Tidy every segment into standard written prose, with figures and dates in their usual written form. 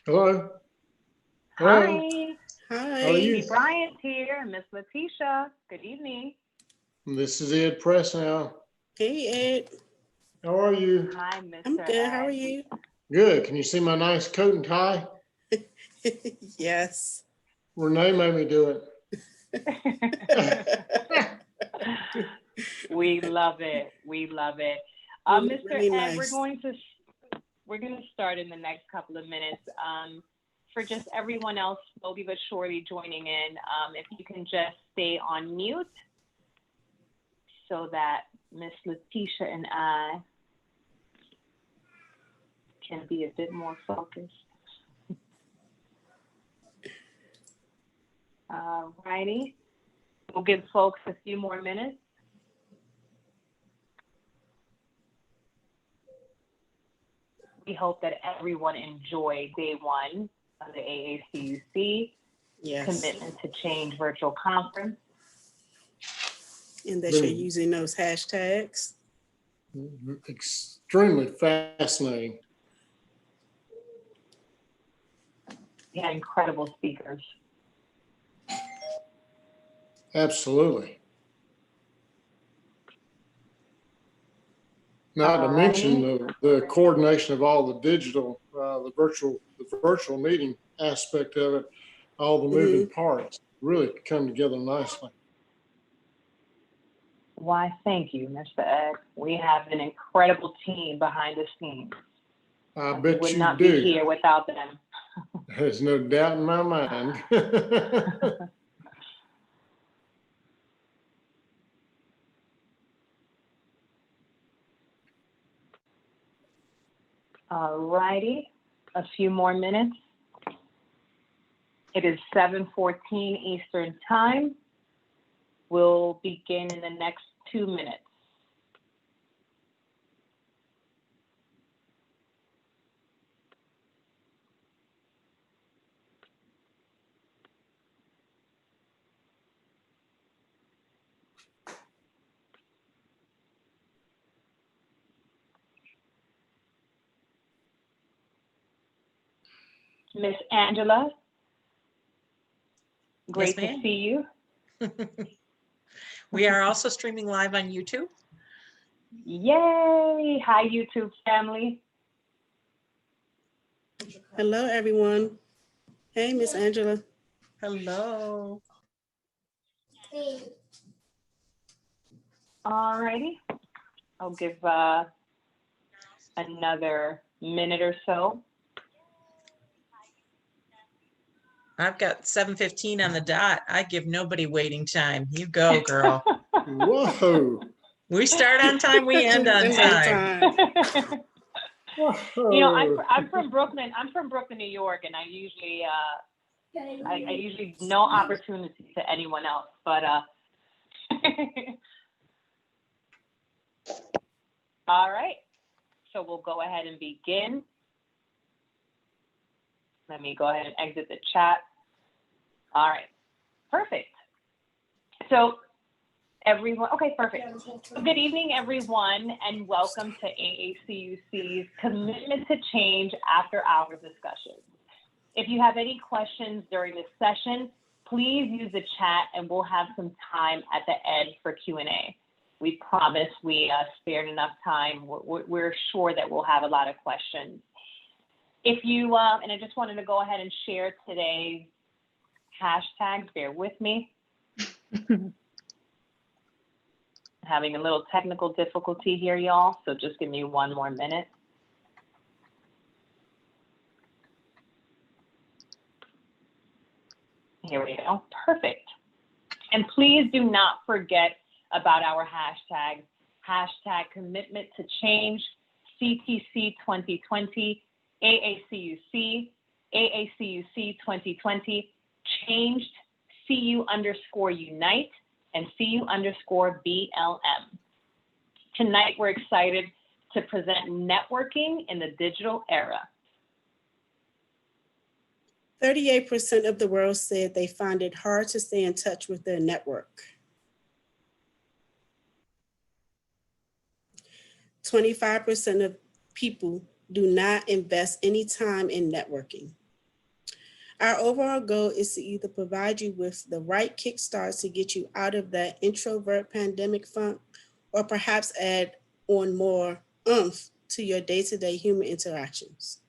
Hello. Hello. Hi, How are Miss Hi. you? B. Bryant here, Miss Letitia. Good evening. This is Ed Press now. Hey, Ed. How are you? Hi, I'm Mr. good. How are Ed. you? Good. Can you see my nice coat and tie? Yes. Renee made me do it. We love it. We love it. You look Mr. really Ed, nice. we're going to start in the next couple of minutes. For just everyone else, slowly but surely joining in, if you can just stay on mute so that Miss Letitia and I can be a bit more focused. All righty. We'll give folks a few more minutes. We hope that everyone enjoyed day one of the AACUC Yes. Commitment to Change virtual conference. And that you're Really using those hashtags. extremely fascinating. We had incredible speakers. Absolutely. Not to All mention righty. the coordination of all the digital, the virtual meeting aspect of it, all the moving parts really come together nicely. Why, thank you, Mr. Ed. We have an incredible team behind the scenes. I We bet would you not be do. here without them. There's no doubt in my mind. All righty. A few more minutes. It is 7:14 Eastern Time. We'll begin in the next 2 minutes. Miss Angela, great Yes, to ma'am. see you. We are also streaming live on YouTube. Yay! Hi, YouTube family. Hello, everyone. Hey, Miss Angela. Hello. All righty. I'll give another minute or so. I've got 7:15 on the dot. I give nobody waiting time. You go, girl. Whoa. We start on time, we end on time. You know, I'm Whoa. from Brooklyn. I'm from Brooklyn, New York, and I usually no opportunity to anyone else, but all right. So we'll go ahead and begin. Let me go ahead and exit the chat. All right, perfect. So everyone, okay, perfect. Good evening, everyone, and welcome to AACUC's Commitment to Change After Hours discussion. If you have any questions during this session, please use the chat and we'll have some time at the end for Q&A. We promise we spared enough time. We're sure that we'll have a lot of questions. If you, and I just wanted to go ahead and share today's hashtags, bear with me. Having a little technical difficulty here, y'all, so just give me one more minute. Here we go, perfect. And please do not forget about our hashtags, hashtag commitment to change, CTC 2020, AACUC, AACUC 2020, changed, CU_Unite, and CU_BLM. Tonight, we're excited to present networking in the digital era. 38% of the world said they find it hard to stay in touch with their network. 25% of people do not invest any time in networking. Our overall goal is to either provide you with the right kickstart to get you out of that introvert pandemic funk, or perhaps add on more oomph to your day-to-day human interactions.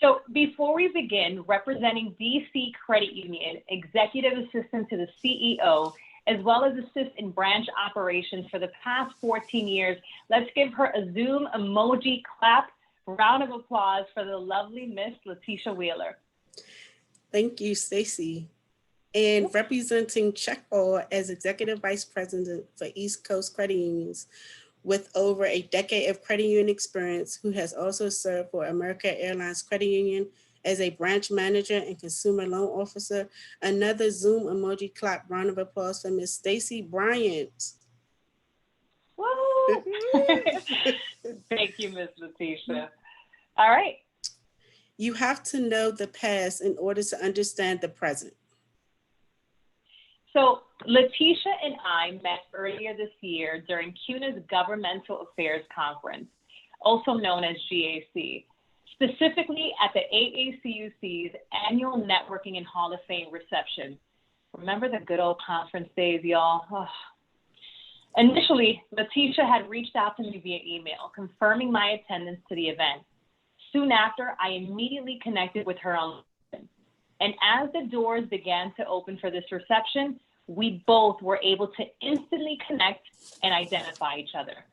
So before we begin, representing DC Credit Union, executive assistant to the CEO, as well as assist in branch operations for the past 14 years, let's give her a Zoom emoji clap. Round of applause for the lovely Miss Letitia Wheeler. Thank you, Stacy. And representing Chuck Orr as Executive Vice President for East Coast Credit Unions, with over a decade of credit union experience, who has also served for American Airlines Credit Union as a branch manager and consumer loan officer. Another Zoom emoji clap. Round of applause for Miss Stacy Bryant. Woo! Thank you, Miss Letitia. All right. You have to know the past in order to understand the present. So Letitia and I met earlier this year during CUNA's Governmental Affairs Conference, also known as GAC, specifically at the AACUC's annual Networking and Hall of Fame reception. Remember the good old conference days, y'all? Oh. Initially, Letitia had reached out to me via email, confirming my attendance to the event. Soon after, I immediately connected with her on LinkedIn. And as the doors began to open for this reception, we both were able to instantly connect and identify each other.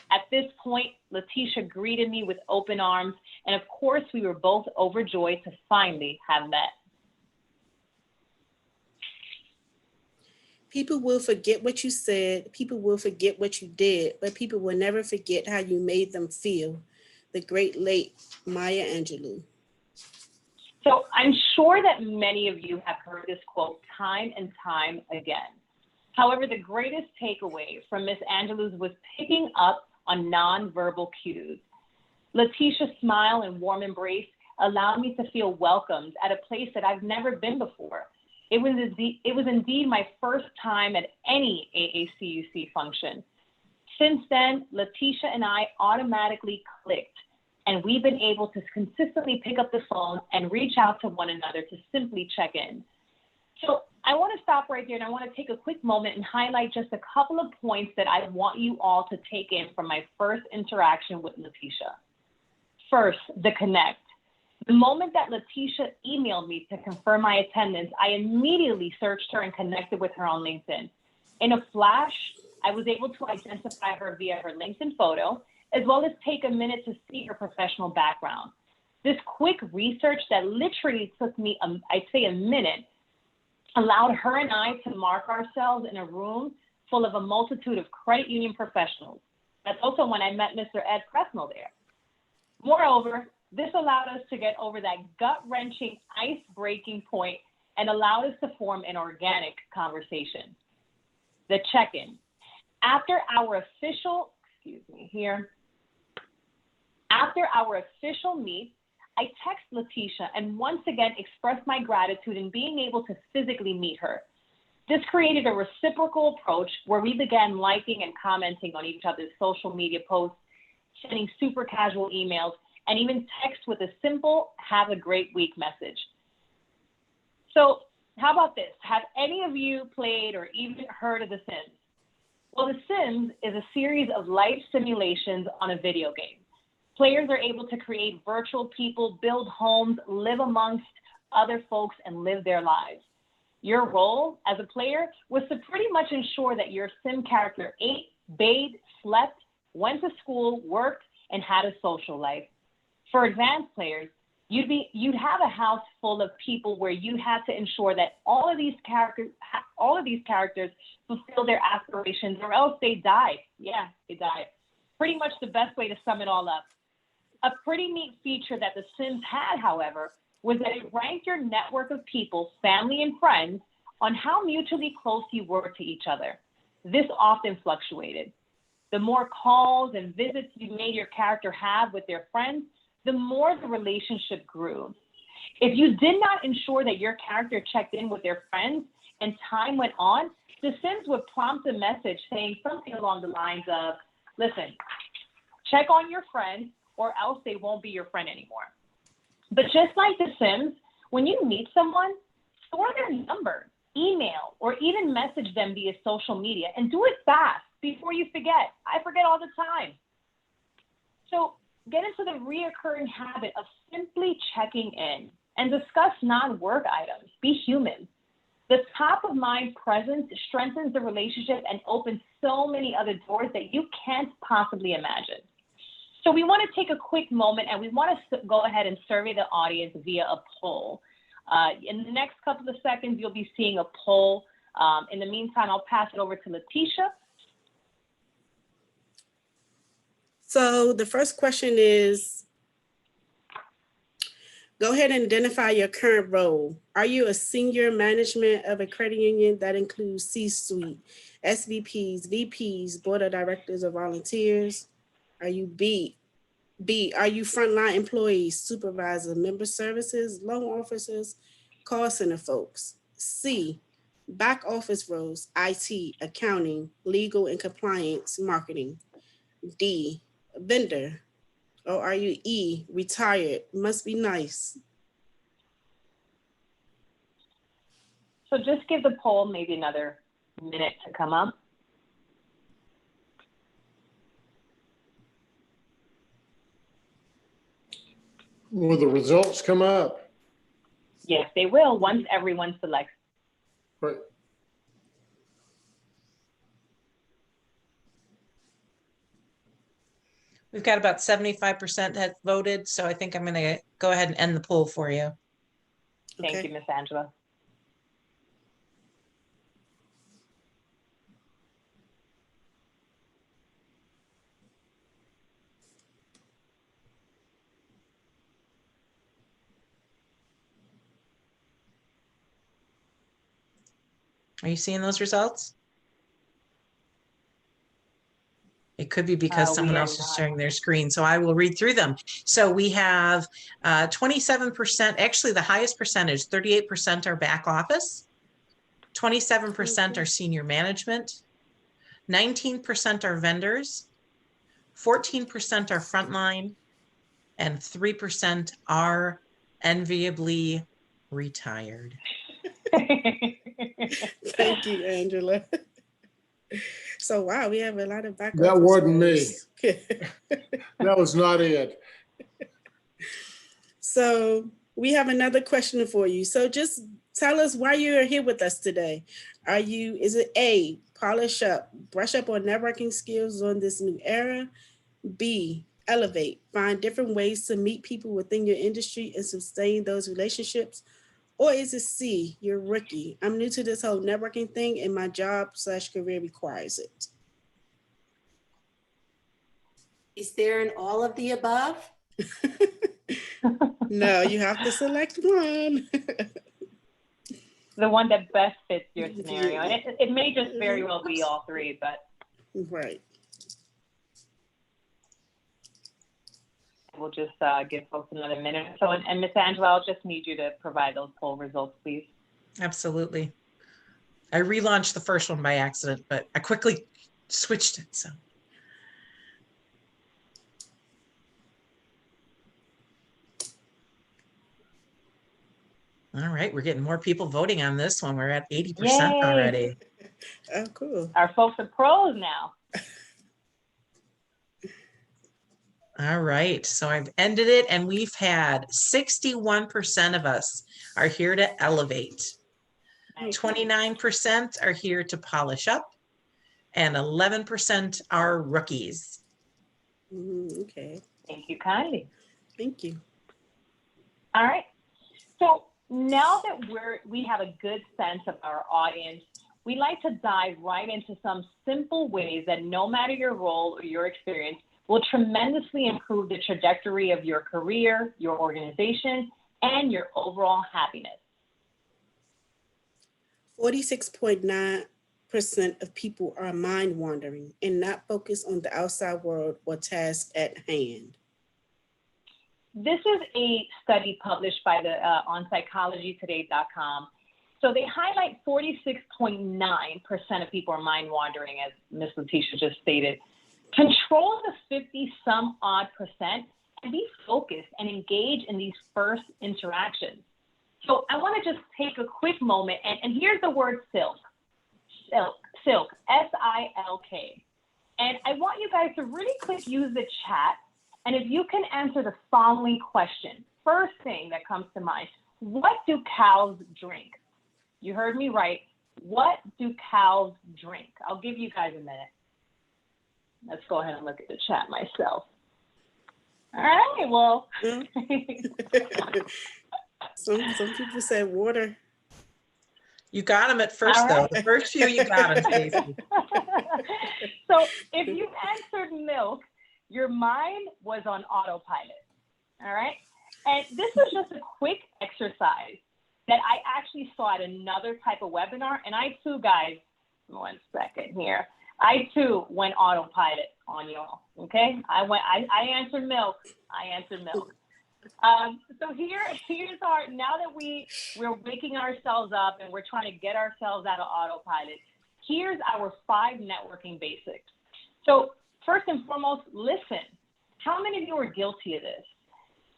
At this point, Letitia greeted me with open arms, and of course, we were both overjoyed to finally have met. People will forget what you said, people will forget what you did, but people will never forget how you made them feel. The great late Maya Angelou. So I'm sure that many of you have heard this quote time and time again. However, the greatest takeaway from Miss Angelou's was picking up on nonverbal cues. Letitia's smile and warm embrace allowed me to feel welcomed at a place that I've never been before. It was indeed my first time at any AACUC function. Since then, Letitia and I automatically clicked, and we've been able to consistently pick up the phone and reach out to one another to simply check in. So I want to stop right there, and I want to take a quick moment and highlight just a couple of points that I want you all to take in from my first interaction with Letitia. First, the connect. The moment that Letitia emailed me to confirm my attendance, I immediately searched her and connected with her on LinkedIn. In a flash, I was able to identify her via her LinkedIn photo, as well as take a minute to see her professional background. This quick research that literally took me, I'd say a minute, allowed her and I to mark ourselves in a room full of a multitude of credit union professionals. That's also when I met Mr. Ed Presnell there. Moreover, this allowed us to get over that gut-wrenching, ice-breaking point and allowed us to form an organic conversation. The check-in. After our official meet, I text Letitia and once again expressed my gratitude in being able to physically meet her. This created a reciprocal approach where we began liking and commenting on each other's social media posts, sending super casual emails, and even text with a simple "have a great week" message. So how about this? Have any of you played or even heard of The Sims? Well, The Sims is a series of life simulations on a video game. Players are able to create virtual people, build homes, live amongst other folks, and live their lives. Your role as a player was to pretty much ensure that your Sim character ate, bathed, slept, went to school, worked, and had a social life. For advanced players, you'd have a house full of people where you had to ensure that all of these characters fulfill their aspirations, or else they died. Yeah, they died. Pretty much the best way to sum it all up. A pretty neat feature that The Sims had, however, was that it ranked your network of people, family and friends, on how mutually close you were to each other. This often fluctuated. The more calls and visits you made your character have with their friends, the more the relationship grew. If you did not ensure that your character checked in with their friends and time went on, The Sims would prompt a message saying something along the lines of, listen, check on your friends or else they won't be your friend anymore. But just like The Sims, when you meet someone, store their number, email, or even message them via social media, and do it fast before you forget. I forget all the time. So get into the reoccurring habit of simply checking in and discuss non-work items. Be human. The top of mind presence strengthens the relationship and opens so many other doors that you can't possibly imagine. So we want to take a quick moment and we want to go ahead and survey the audience via a poll. In the next couple of seconds, you'll be seeing a poll. In the meantime, I'll pass it over to Letitia. So the first question is, go ahead and identify your current role. Are you a senior management of a credit union that includes C-suite, SVPs, VPs, board of directors, or volunteers? Are you B? Are you frontline employees, supervisor, member services, loan officers, call center folks? C, back office roles, IT, accounting, legal and compliance, marketing. D, vendor. Or are you E, retired, must be nice? So just give the poll maybe another minute to come up. Will the results come up? Yes, they will once everyone selects. Right. We've got about 75% that voted, so I think I'm gonna go ahead and end the poll for you. Thank Okay. you, Miss Angela. Are you seeing those results? It could be because We someone are else is not. sharing their screen, so I will read through them. So we have 27%, actually the highest percentage, 38% are back office, 27% are senior management, 19% are vendors, 14% are frontline, and 3% are enviably retired. Thank you, Angela. So wow, we have a lot of back That office wasn't me. roles. That was not it. So we have another question for you. So just tell us why you are here with us today. Is it A, polish up, brush up on networking skills on this new era? B, elevate, find different ways to meet people within your industry and sustain those relationships? Or is it C, you're rookie? I'm new to this whole networking thing and my job/career requires it. Is there an all of the above? No, you have to select one. The one that best fits your scenario. And it may just very well be all three, but Right. we'll just give folks another minute. So, and Miss Angela, I'll just need you to provide those poll results, please. Absolutely. I relaunched the first one by accident, but I quickly switched it, so. All right, we're getting more people voting on this one. We're at 80% Yay. already. Oh, cool. Our folks are pros now. All right, so I've ended it and we've had 61% of us are here to elevate. 29% are here to polish up and 11% are rookies. Okay, Thank you kindly. thank you. All right. So now that we have a good sense of our audience, we like to dive right into some simple ways that no matter your role or your experience will tremendously improve the trajectory of your career, your organization, and your overall happiness. 46.9% of people are mind wandering and not focused on the outside world or tasks at hand. This is a study published by on psychologytoday.com. So they highlight 46.9% of people are mind wandering, as Ms. Letitia just stated. Control the 50 some odd percent and be focused and engage in these first interactions. So I want to just take a quick moment, and here's the word silk, silk, S-I-L-K. And I want you guys to really quick use the chat. And if you can answer the following question, first thing that comes to mind, what do cows drink? You heard me right. What do cows drink? I'll give you guys a minute. Let's go ahead and look at the chat myself. All right, well. Some people said water. You got them at first, All though. right. The first few you got them, Stacy. So if you answered milk, your mind was on autopilot. All right. And this was just a quick exercise that I actually saw at another type of webinar. And I too, guys, 1 second here. I too went autopilot on y'all. Okay. I answered milk. I answered milk. So here's our, now that we're waking ourselves up and we're trying to get ourselves out of autopilot, here's our 5 networking basics. So first and foremost, listen. How many of you are guilty of this?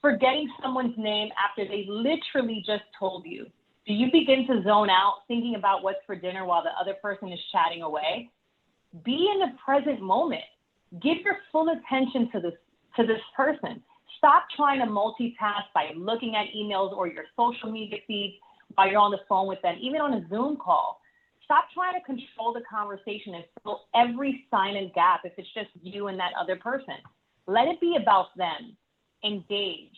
Forgetting someone's name after they literally just told you. Do you begin to zone out thinking about what's for dinner while the other person is chatting away? Be in the present moment. Give your full attention to this person. Stop trying to multitask by looking at emails or your social media feeds while you're on the phone with them, even on a Zoom call. Stop trying to control the conversation and fill every silent gap if it's just you and that other person. Let it be about them. Engage.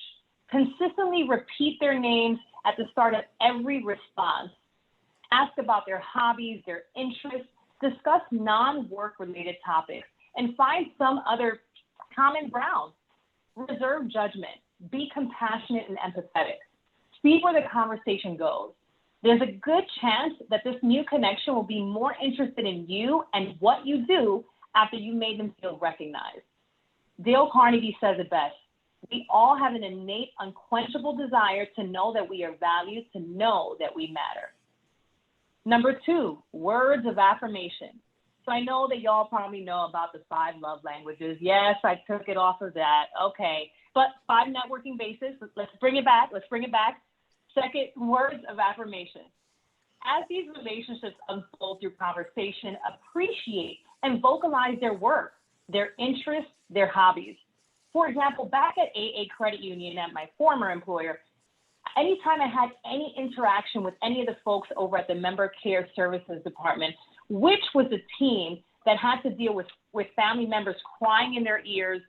Consistently repeat their names at the start of every response. Ask about their hobbies, their interests, discuss non-work related topics, and find some other common ground. Reserve judgment. Be compassionate and empathetic. See where the conversation goes. There's a good chance that this new connection will be more interested in you and what you do after you made them feel recognized. Dale Carnegie says it best. We all have an innate, unquenchable desire to know that we are valued, to know that we matter. Number 2, words of affirmation. So I know that y'all probably know about the 5 love languages. Yes, I took it off of that. Okay. But 5 networking basics. Let's bring it back. Second, words of affirmation. As these relationships unfold through conversation, appreciate and vocalize their work, their interests, their hobbies. For example, back at AA Credit Union at my former employer, anytime I had any interaction with any of the folks over at the Member Care Services Department, which was a team that had to deal with family members crying in their ears,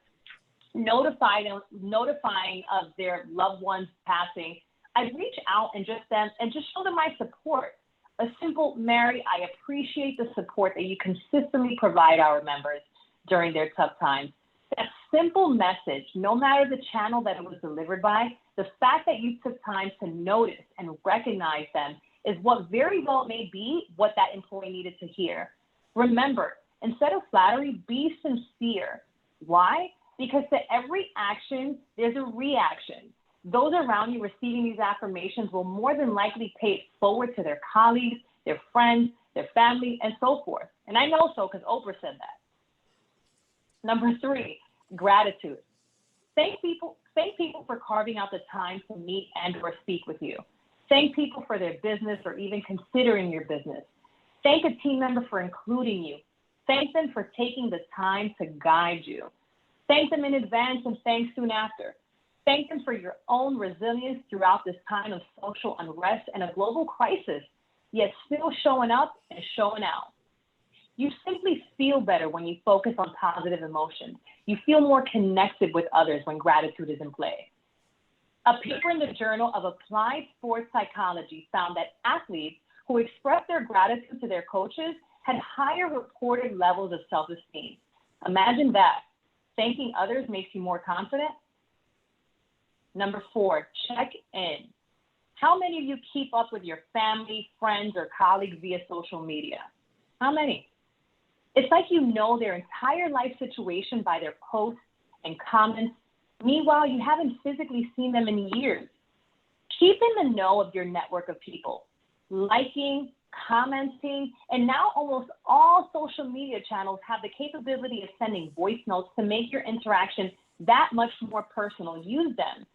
notifying of their loved ones passing, I'd reach out and just show them my support. A simple, Mary, I appreciate the support that you consistently provide our members during their tough times. That simple message, no matter the channel that it was delivered by, the fact that you took time to notice and recognize them is what very well may be what that employee needed to hear. Remember, instead of flattery, be sincere. Why? Because to every action, there's a reaction. Those around you receiving these affirmations will more than likely pay it forward to their colleagues, their friends, their family, and so forth. And I know so because Oprah said that. Number 3, gratitude. Thank people for carving out the time to meet and or speak with you. Thank people for their business or even considering your business. Thank a team member for including you. Thank them for taking the time to guide you. Thank them in advance and thank soon after. Thank them for your own resilience throughout this time of social unrest and a global crisis, yet still showing up and showing out. You simply feel better when you focus on positive emotions. You feel more connected with others when gratitude is in play. A paper in the Journal of Applied Sports Psychology found that athletes who expressed their gratitude to their coaches had higher reported levels of self-esteem. Imagine that. Thanking others makes you more confident. Number 4, check in. How many of you keep up with your family, friends, or colleagues via social media? How many? It's like you know their entire life situation by their posts and comments. Meanwhile, you haven't physically seen them in years. Keep in the know of your network of people, liking, commenting, and now almost all social media channels have the capability of sending voice notes to make your interaction that much more personal. Use them.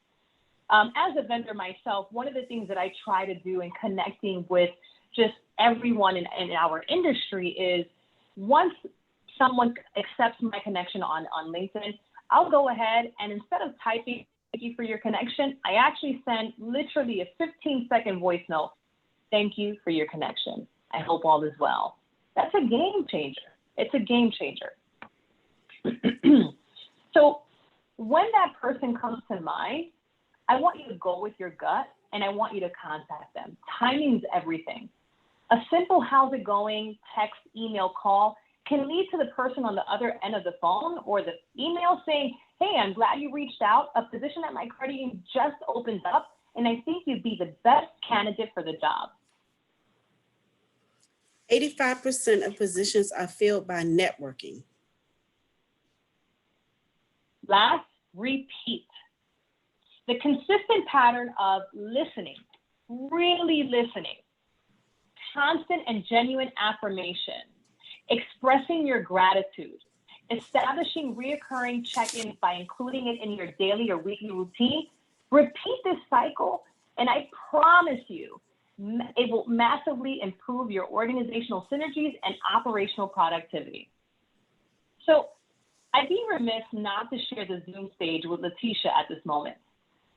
As a vendor myself, one of the things that I try to do in connecting with just everyone in our industry is once someone accepts my connection on LinkedIn, I'll go ahead and instead of typing thank you for your connection, I actually send literally a 15-second voice note. Thank you for your connection. I hope all is well. That's a game changer. It's a game changer. So when that person comes to mind, I want you to go with your gut and I want you to contact them. Timing's everything. A simple how's it going, text, email, call can lead to the person on the other end of the phone or the email saying, hey, I'm glad you reached out. A position at my credit union just opened up and I think you'd be the best candidate for the job. 85% of positions are filled by networking. Last, repeat. The consistent pattern of listening, really listening, constant and genuine affirmation, expressing your gratitude, establishing reoccurring check-ins by including it in your daily or weekly routine. Repeat this cycle, and I promise you, it will massively improve your organizational synergies and operational productivity. So I'd be remiss not to share the Zoom stage with Letitia at this moment.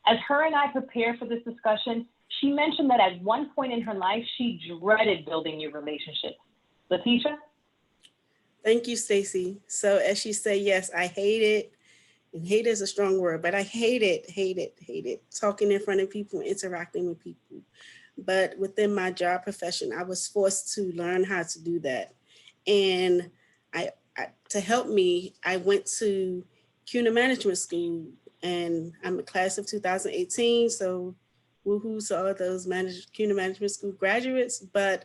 As her and I prepare for this discussion, she mentioned that at one point in her life, she dreaded building new relationships. Letitia? Thank you, Stacy. So as she said, yes, I hate it. And hate is a strong word, but I hate it, talking in front of people, interacting with people. But within my job profession, I was forced to learn how to do that. And to help me, I went to CUNA Management School, and I'm a class of 2018. So woohoo to all those CUNA Management School graduates. But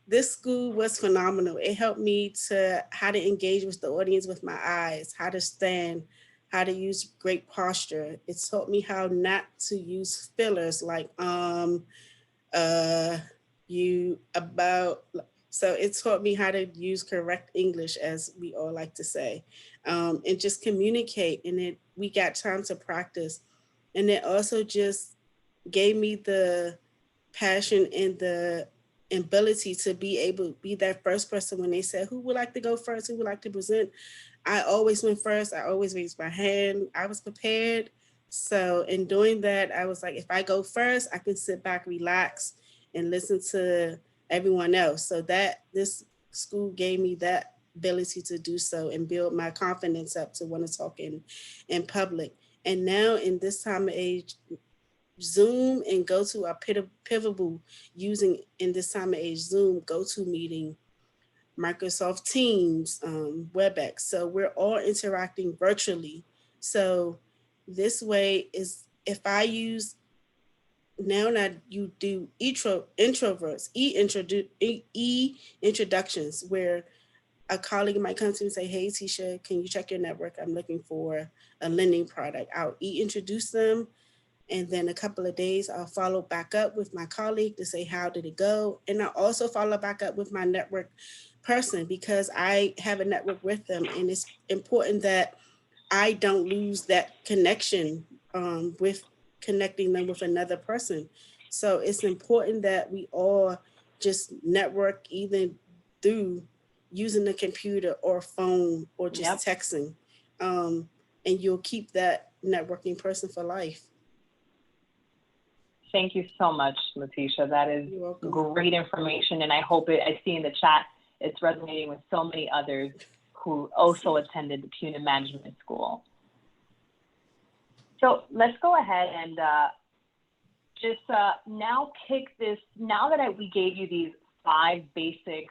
this school was phenomenal. It helped me to how to engage with the audience with my eyes, how to stand, how to use great posture. It taught me how not to use fillers like you, about. So it taught me how to use correct English, as we all like to say, and just communicate. And we got time to practice. And it also just gave me the passion and the ability to be able to be that first person when they said, who would like to go first? Who would like to present? I always went first. I always raised my hand. I was prepared. So in doing that, I was like, if I go first, I can sit back, relax, and listen to everyone else. So that this school gave me that ability to do so and build my confidence up to want to talk in public. And now in this time of age, Zoom and go to our pivotal using in this time of age, Zoom, GoToMeeting, Microsoft Teams, WebEx. So we're all interacting virtually. So this way is if I use now that you do introverts, introductions where a colleague might come to me and say, hey, Tisha, can you check your network? I'm looking for a lending product. I'll introduce them. And then a couple of days, I'll follow back up with my colleague to say, how did it go? And I'll also follow back up with my network person because I have a network with them. And it's important that I don't lose that connection with connecting them with another person. So it's important that we all just network either through using the computer or phone or just texting. And you'll keep that networking person for life. Thank you so much, Letitia. That is great information. And I hope I see in the chat, it's resonating with so many others who also attended the CUNA Management School. So let's go ahead and just now kick this, now that we gave you these 5 basic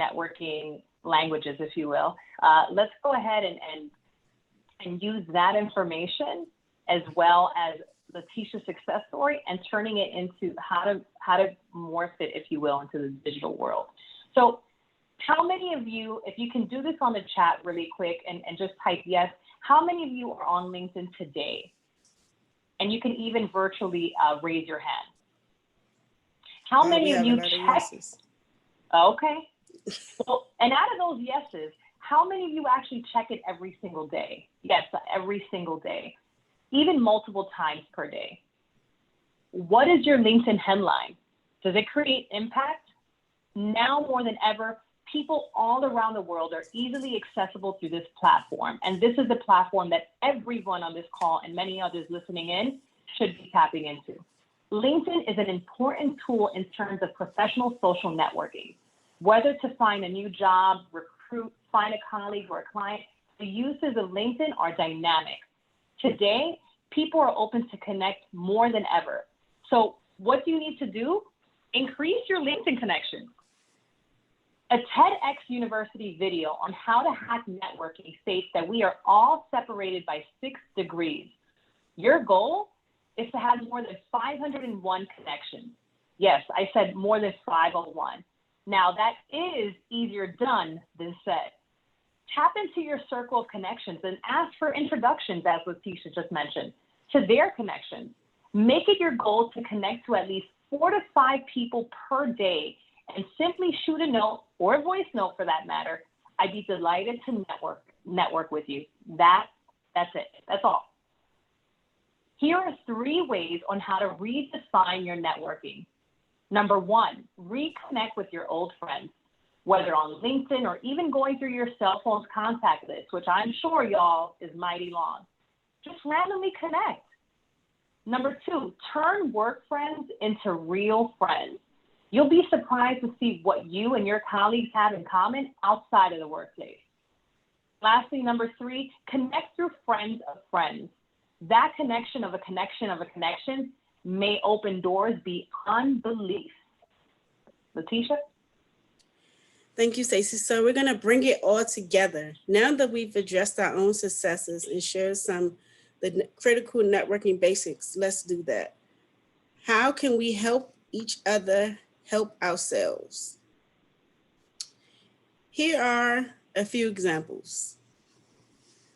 networking languages, if you will, let's go ahead and use that information as well as Letitia's success story and turning it into how to morph it, if you will, into the digital world. So how many of you, if you can do this on the chat really quick and just type yes, how many of you are on LinkedIn today? And you can even virtually raise your hand. How many of you check? Okay. Well, and out of those yeses, how many of you actually check it every single day? Yes, every single day, even multiple times per day. What is your LinkedIn headline? Does it create impact? Now more than ever, people all around the world are easily accessible through this platform. And this is the platform that everyone on this call and many others listening in should be tapping into. LinkedIn is an important tool in terms of professional social networking. Whether to find a new job, recruit, find a colleague or a client, the uses of LinkedIn are dynamic. Today, people are open to connect more than ever. So what do you need to do? Increase your LinkedIn connections. A TEDx University video on how to hack networking states that we are all separated by 6 degrees. Your goal is to have more than 501 connections. Yes, I said more than 501. Now that is easier done than said. Tap into your circle of connections and ask for introductions, as Letitia just mentioned, to their connections. Make it your goal to connect to at least 4 to 5 people per day and simply shoot a note or a voice note for that matter. I'd be delighted to network with you. That's it. That's all. Here are 3 ways on how to redefine your networking. Number 1, reconnect with your old friends, whether on LinkedIn or even going through your cell phone's contact list, which I'm sure y'all is mighty long. Just randomly connect. Number 2, turn work friends into real friends. You'll be surprised to see what you and your colleagues have in common outside of the workplace. Lastly, number 3, connect through friends of friends. That connection of a connection of a connection may open doors beyond belief. Letitia? Thank you, Stacey. So we're going to bring it all together. Now that we've addressed our own successes and shared some the critical networking basics, let's do that. How can we help each other help ourselves? Here are a few examples.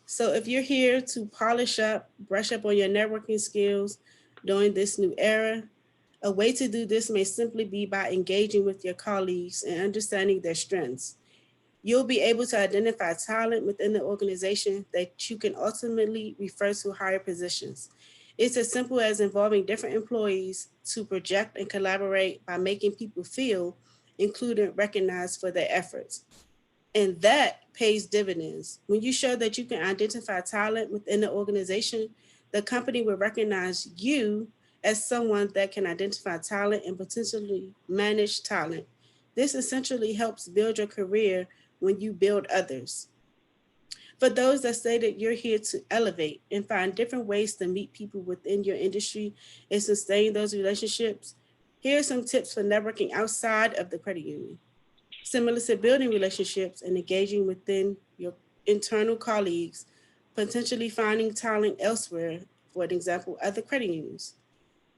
So if you're here to polish up, brush up on your networking skills during this new era, a way to do this may simply be by engaging with your colleagues and understanding their strengths. You'll be able to identify talent within the organization that you can ultimately refer to higher positions. It's as simple as involving different employees to project and collaborate by making people feel included, recognized for their efforts. And that pays dividends. When you show that you can identify talent within the organization, the company will recognize you as someone that can identify talent and potentially manage talent. This essentially helps build your career when you build others. For those that say that you're here to elevate and find different ways to meet people within your industry and sustain those relationships, here are some tips for networking outside of the credit union. Similar to building relationships and engaging within your internal colleagues, potentially finding talent elsewhere, for example, other credit unions.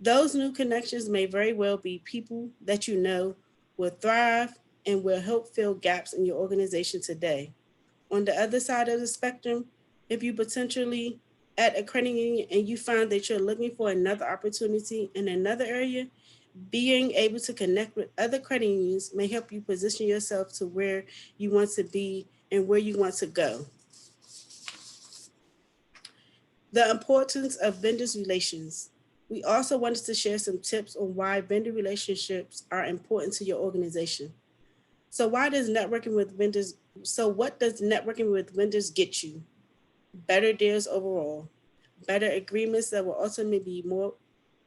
Those new connections may very well be people that you know will thrive and will help fill gaps in your organization today. On the other side of the spectrum, if you potentially at a credit union and you find that you're looking for another opportunity in another area, being able to connect with other credit unions may help you position yourself to where you want to be and where you want to go. The importance of vendors relations. We also wanted to share some tips on why vendor relationships are important to your organization. So what does networking with vendors get you? Better deals overall, better agreements that will ultimately be more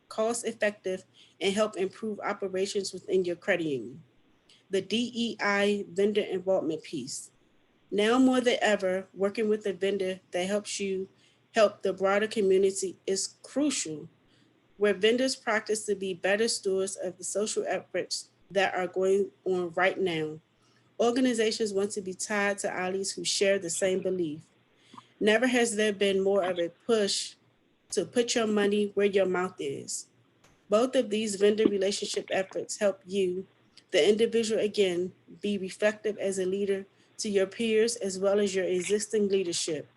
cost effective and help improve operations within your credit union. The DEI vendor involvement piece. Now more than ever, working with a vendor that helps you help the broader community is crucial, where vendors practice to be better stewards of the social efforts that are going on right now. Organizations want to be tied to allies who share the same belief. Never has there been more of a push to put your money where your mouth is. Both of these vendor relationship efforts help you, the individual, again, be reflective as a leader to your peers as well as your existing leadership.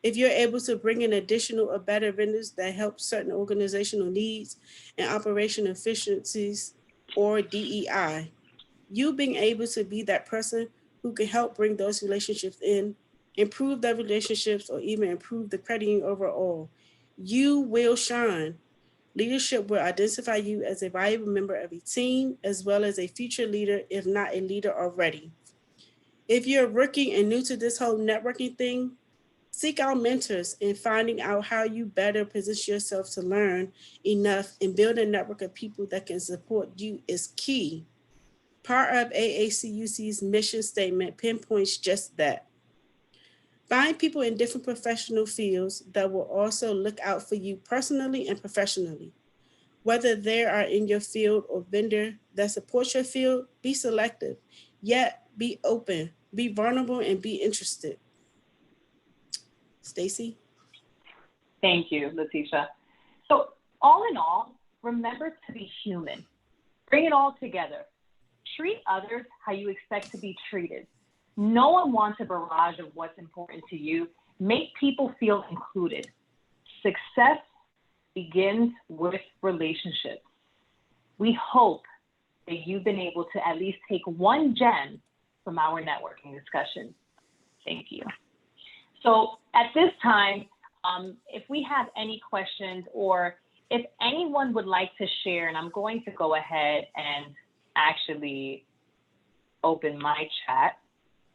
If you're able to bring in additional or better vendors that help certain organizational needs and operational efficiencies or DEI, you being able to be that person who can help bring those relationships in improve their relationships, or even improve the credit union overall. You will shine. Leadership will identify you as a valuable member of a team as well as a future leader, if not a leader already. If you're rookie and new to this whole networking thing, seek out mentors and finding out how you better position yourself to learn enough and build a network of people that can support you is key. Part of AACUC's mission statement pinpoints just that. Find people in different professional fields that will also look out for you personally and professionally. Whether they are in your field or vendor that supports your field, be selective, yet be open, be vulnerable, and be interested. Stacy? Thank you, Letitia. So all in all, remember to be human. Bring it all together. Treat others how you expect to be treated. No one wants a barrage of what's important to you. Make people feel included. Success begins with relationships. We hope that you've been able to at least take one gem from our networking discussion. Thank you. So at this time, if we have any questions or if anyone would like to share, and I'm going to go ahead and actually open my chat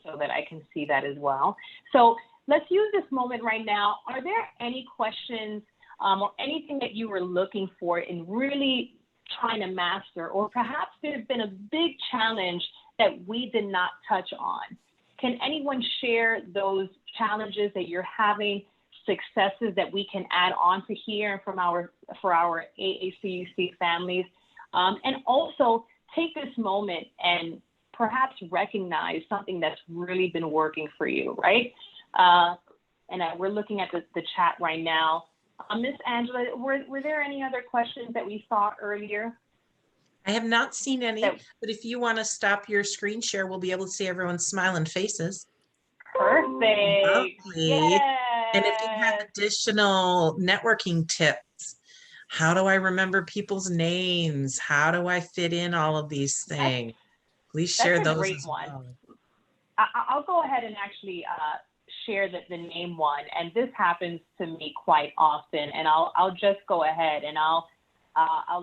so that I can see that as well. So let's use this moment right now. Are there any questions or anything that you were looking for in really trying to master, or perhaps there's been a big challenge that we did not touch on? Can anyone share those challenges that you're having, successes that we can add on to here for our AACUC families? And also take this moment and perhaps recognize something that's really been working for you, right? We're looking at the chat right now. Miss Angela, were there any other questions that we saw earlier? I have not seen any, but if you want to stop your screen share, we'll be able to see everyone's smiling faces. Perfect. Lovely. Yes. And if you have additional networking tips, how do I remember people's names? How do I fit in all of these things? Please share That's a those great as one. well. I'll go ahead and actually share the name one, and this happens to me quite often. And I'll just go ahead and I'll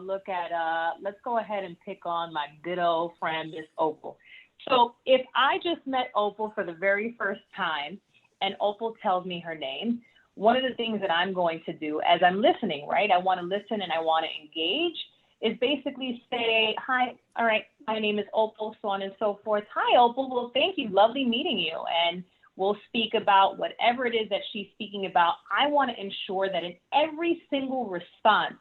look at let's go ahead and pick on my good old friend Miss Opal. So if I just met Opal for the very first time, and Opal tells me her name, one of the things that I'm going to do as I'm listening, right? I want to listen and I want to engage. Is basically say, hi, all right, my name is Opal, so on and so forth. Hi, Opal, well, thank you, lovely meeting you. And we'll speak about whatever it is that she's speaking about. I want to ensure that in every single response,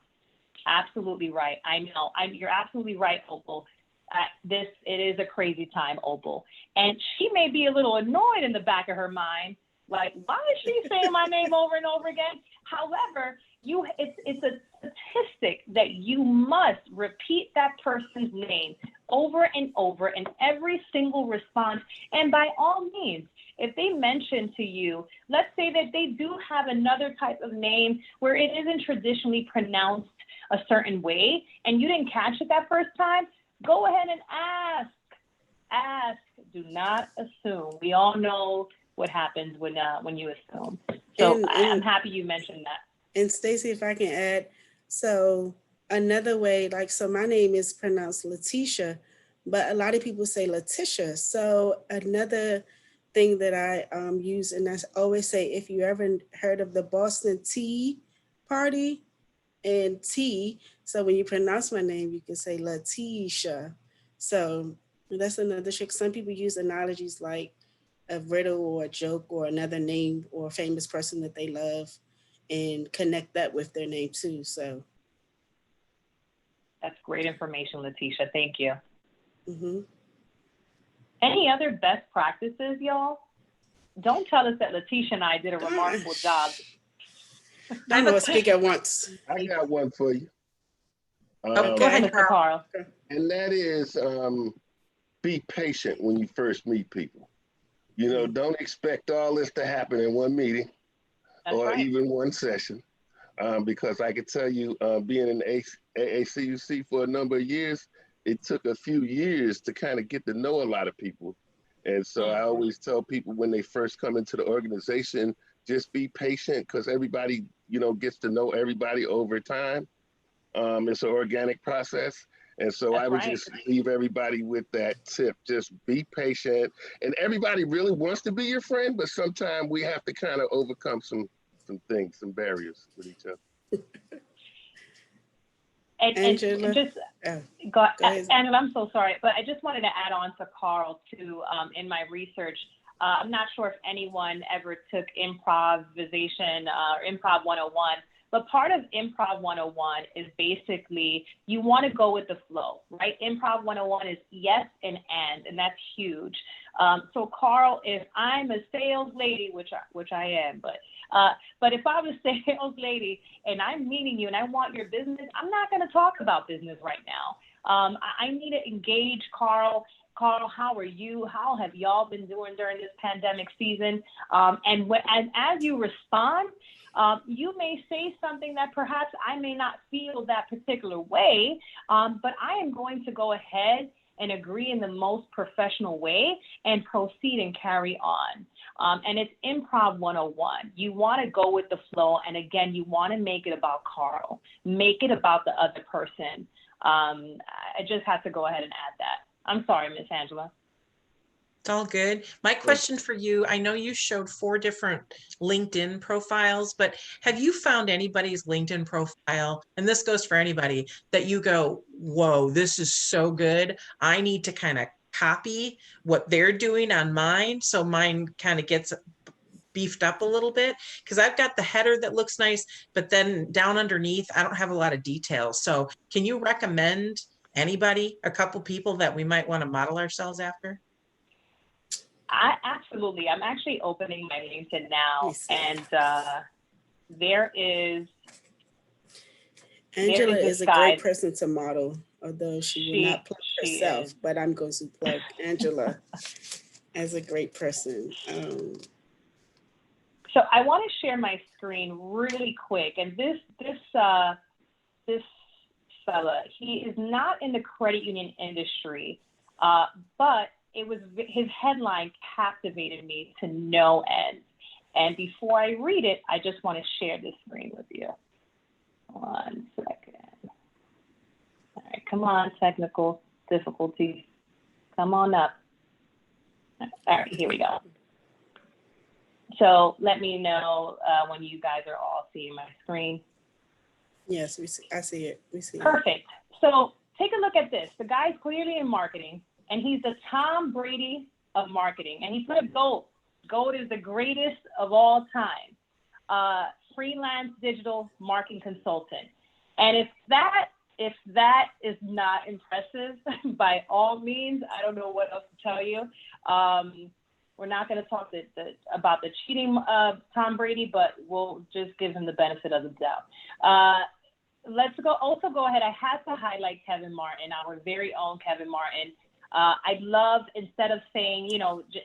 absolutely right, I know, you're absolutely right, Opal. It is a crazy time, Opal. And she may be a little annoyed in the back of her mind, like, why is she saying my name over and over again? However, it's a statistic that you must repeat that person's name over and over in every single response. And by all means, if they mention to you, let's say that they do have another type of name where it isn't traditionally pronounced a certain way and you didn't catch it that first time, go ahead and ask. Ask. Do not assume. We all know what happens when you assume. So I'm happy you mentioned that. And Stacy, if I can add, so another way, so my name is pronounced Letitia, but a lot of people say Letitia. So another thing that I use, and I always say, if you ever heard of the Boston Tea Party and tea, so when you pronounce my name, you can say Letitia. So that's another trick. Some people use analogies like a riddle or a joke or another name or a famous person that they love and connect that with their name too. So that's great information, Letitia. Thank you. Mm-hmm. Any other best practices, y'all? Don't tell us that Letitia and I did a remarkable job. I know, speak at once. I got one for you. Go ahead, Mr. Carl. And that is be patient when you first meet people. You know, don't expect all this to happen in one meeting. That's or right. Even one session, because I could tell you, being in AACUC for a number of years, it took a few years to kind of get to know a lot of people And so I always tell people when they first come into the organization, just be patient because everybody, gets to know everybody over time. It's an organic process. And so That's I would right. just leave everybody with that tip. Just be patient. And everybody really wants to be your friend, but sometimes we have to kind of overcome some things, some barriers with each other. And Angela? just Oh, go ahead. Angela, I'm so sorry, but I just wanted to add on to Carl too. In my research, I'm not sure if anyone ever took improvisation or Improv 101, but part of Improv 101 is basically you want to go with the flow, right? Improv 101 is yes and that's huge. So Carl, if I'm a sales lady, which I am, but if I'm a sales lady and I'm meeting you and I want your business, I'm not going to talk about business right now. I need to engage Carl. Carl, how are you? How have y'all been doing during this pandemic season? And as you respond, you may say something that perhaps I may not feel that particular way, but I am going to go ahead and agree in the most professional way and proceed and carry on. And it's Improv 101. You want to go with the flow. And again, you want to make it about Carl. Make it about the other person. I just have to go ahead and add that. I'm sorry, Miss Angela. It's all good. My question for you, I know you showed 4 different LinkedIn profiles, but have you found anybody's LinkedIn profile, and this goes for anybody, that you go, whoa, this is so good. I need to kind of copy what they're doing on mine so mine kind of gets beefed up a little bit? Because I've got the header that looks nice, but then down underneath, I don't have a lot of details. So can you recommend anybody, a couple people that we might want to model ourselves after? Absolutely. I'm actually opening my LinkedIn now, Yes. and there is Angela there is a great person to model, although she will not plug she herself, is. but I'm going to plug Angela as a great person. So I want to share my screen really quick, and this fella, he is not in the credit union industry, but his headline captivated me to no end. And before I read it, I just want to share this screen with you. 1 second. All right, come on, technical difficulties. Come on up. All right, here we go. So let me know when you guys are all seeing my screen. Yes, I see it. We see it. Perfect. So take a look at this. The guy's clearly in marketing, and he's the Tom Brady of marketing. And he put a GOAT. GOAT is the greatest of all time. Freelance digital marketing consultant. And if that is not impressive, by all means, I don't know what else to tell you. We're not going to talk about the cheating of Tom Brady, but we'll just give him the benefit of the doubt. Let's go ahead. I have to highlight Kevin Martin, our very own Kevin Martin. I love, instead of saying,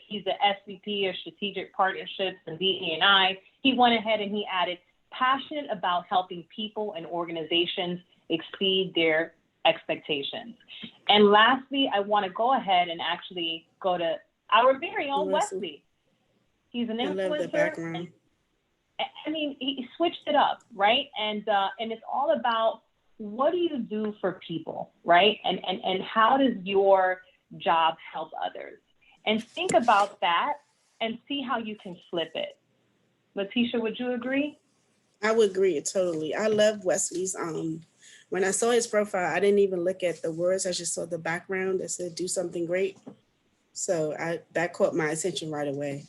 he's the SVP of Strategic Partnerships and DE&I, he went ahead and he added, passionate about helping people and organizations exceed their expectations. And lastly, I want to go ahead and actually go to our very own Wesley. He's an influencer. I love the background. I mean, he switched it up, right? And it's all about, what do you do for people, right? And how does your job help others? And think about that and see how you can flip it. Letitia, would you agree? I would agree totally. I love Wesley's. When I saw his profile, I didn't even look at the words. I just saw the background that said "do something great." So that caught my attention right away.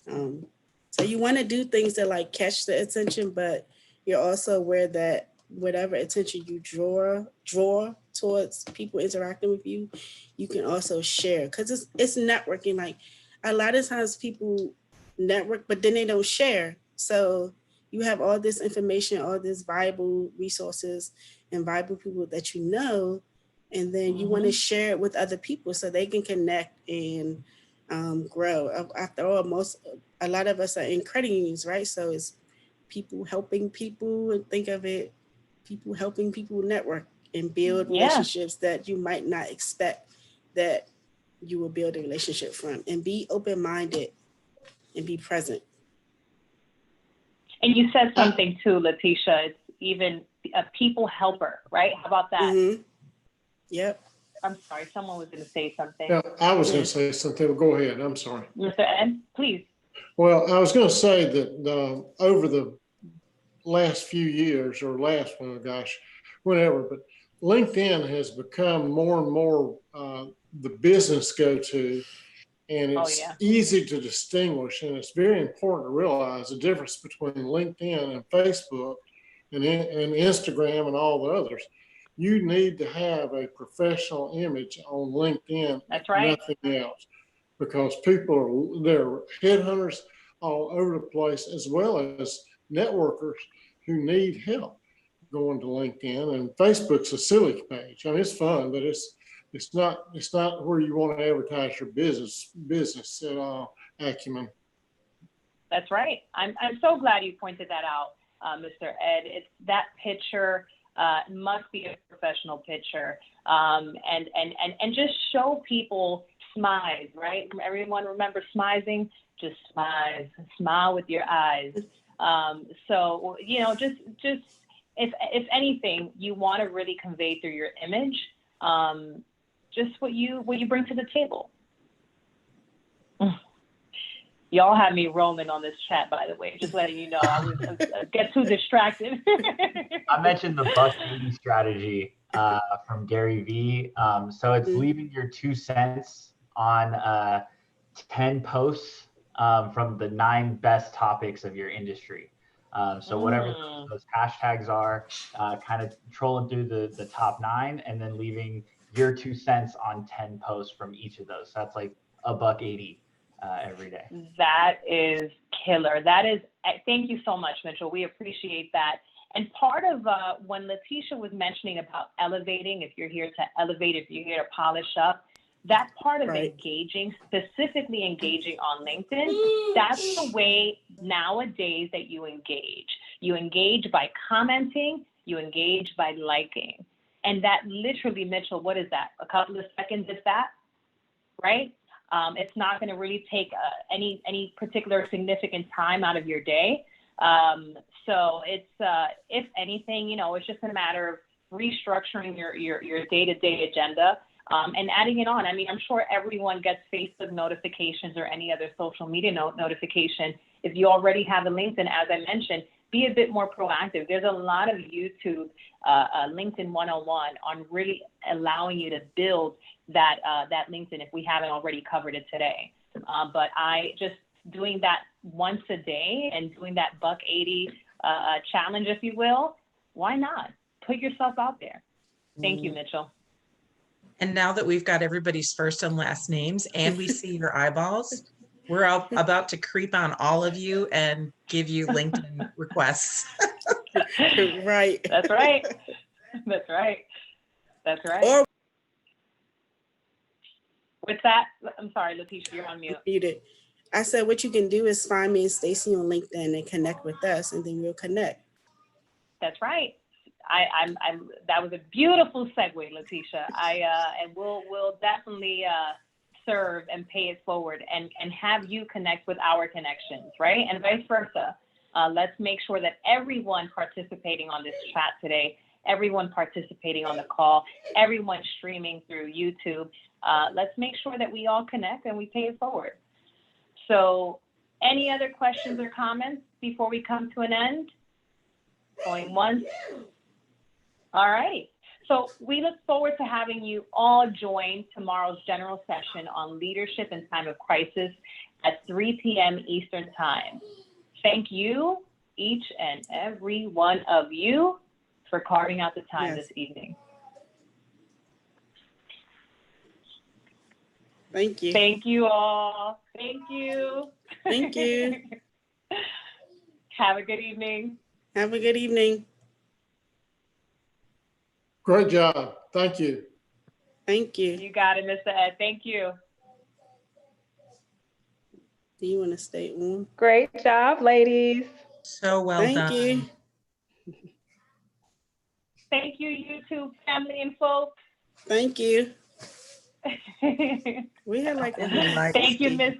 So you want to do things that like catch the attention, but you're also aware that whatever attention you draw towards people interacting with you, you can also share, because it's networking. Like a lot of times people network, but then they don't share. So you have all this information, all this valuable resources and valuable people that you know, and then you want to share it with other people so they can connect and grow. After all, a lot of us are in credit unions, right? So it's people helping people, and think of it, people helping people network and build relationships that you might not expect that you will build a relationship from. And be open-minded and be present. And you said something too, Letitia. It's even a people helper, right? How about that? Mm-hmm. Yep. I'm sorry, someone was going to say something. Yeah, I was going to say something. Go ahead. I'm sorry. Mr. Ed, please. Well, I was going to say that over the last few years, or last one, gosh, whatever, but LinkedIn has become more and more the business go-to, and it's easy to distinguish, and it's very important to realize the difference between LinkedIn and Facebook and Instagram and all the others. You need to have a professional image on LinkedIn. That's right. Nothing else, because people they're headhunters all over the place, as well as networkers who need help going to LinkedIn. And Facebook's a silly page. I mean, it's fun, but it's not where you want to advertise your business acumen. That's right. I'm so glad you pointed that out, Mr. Ed. It's that picture must be a professional picture, and just show people smize, right? Everyone remember smizing? Just smile with your eyes. So just if anything, you want to really convey through your image, just what you bring to the table. Y'all have me rolling on this chat, by the way, just letting you know. I get too distracted. I mentioned the buck 80 strategy from Gary Vee. So it's leaving your 2 cents on 10 posts from the 9 best topics of your industry. So whatever those hashtags are, kind of trolling through the top 9 and then leaving your 2 cents on 10 posts from each of those. So that's like $1.80 every day. That is killer. Thank you so much, Mitchell. We appreciate that. And part of when Letitia was mentioning about elevating, if you're here to elevate, if you're here to polish up, that part of engaging, specifically engaging on LinkedIn, that's the way nowadays that you engage. You engage by commenting, you engage by liking. And that literally, Mitchell, what is that? A couple of seconds, if that, right? It's not going to really take any particular significant time out of your day. So it's, if anything, it's just a matter of restructuring your day-to-day agenda and adding it on. I mean, I'm sure everyone gets Facebook notifications or any other social media notification. If you already have a LinkedIn, as I mentioned, be a bit more proactive. There's a lot of YouTube, LinkedIn 101 on really allowing you to build that LinkedIn if we haven't already covered it today. But I just doing that once a day and doing that $1.80 challenge, if you will, why not? Put yourself out there. Thank you, Mitchell. And now that we've got everybody's first and last names and we see your eyeballs, we're about to creep on all of you and give you LinkedIn requests. Right. That's right. That's right. That's right. With that, I'm sorry, Letitia, you're on mute. Muted. I said, what you can do is find me and Stacy on LinkedIn and connect with us, and then we'll connect. That's right. That was a beautiful segue, Letitia. And we'll definitely serve and pay it forward and have you connect with our connections, right? And vice versa. Let's make sure that everyone participating on this chat today, everyone participating on the call, everyone streaming through YouTube, let's make sure that we all connect and we pay it forward. So any other questions or comments before we come to an end? Going once. All right. So we look forward to having you all join tomorrow's general session on leadership in time of crisis at 3 p.m. Eastern Time. Thank you, each and every one of you, for carving out the time this evening. Thank you. Thank you all. Thank you. Thank you. Have a good evening. Have a good evening. Great job. Thank you. Thank you. You got it, Mr. Ed. Thank you. Do you want to stay on? Great job, ladies. So well Thank done. you. Thank you, YouTube family and folks. Thank you. We had like over Thank you, 50. Ms.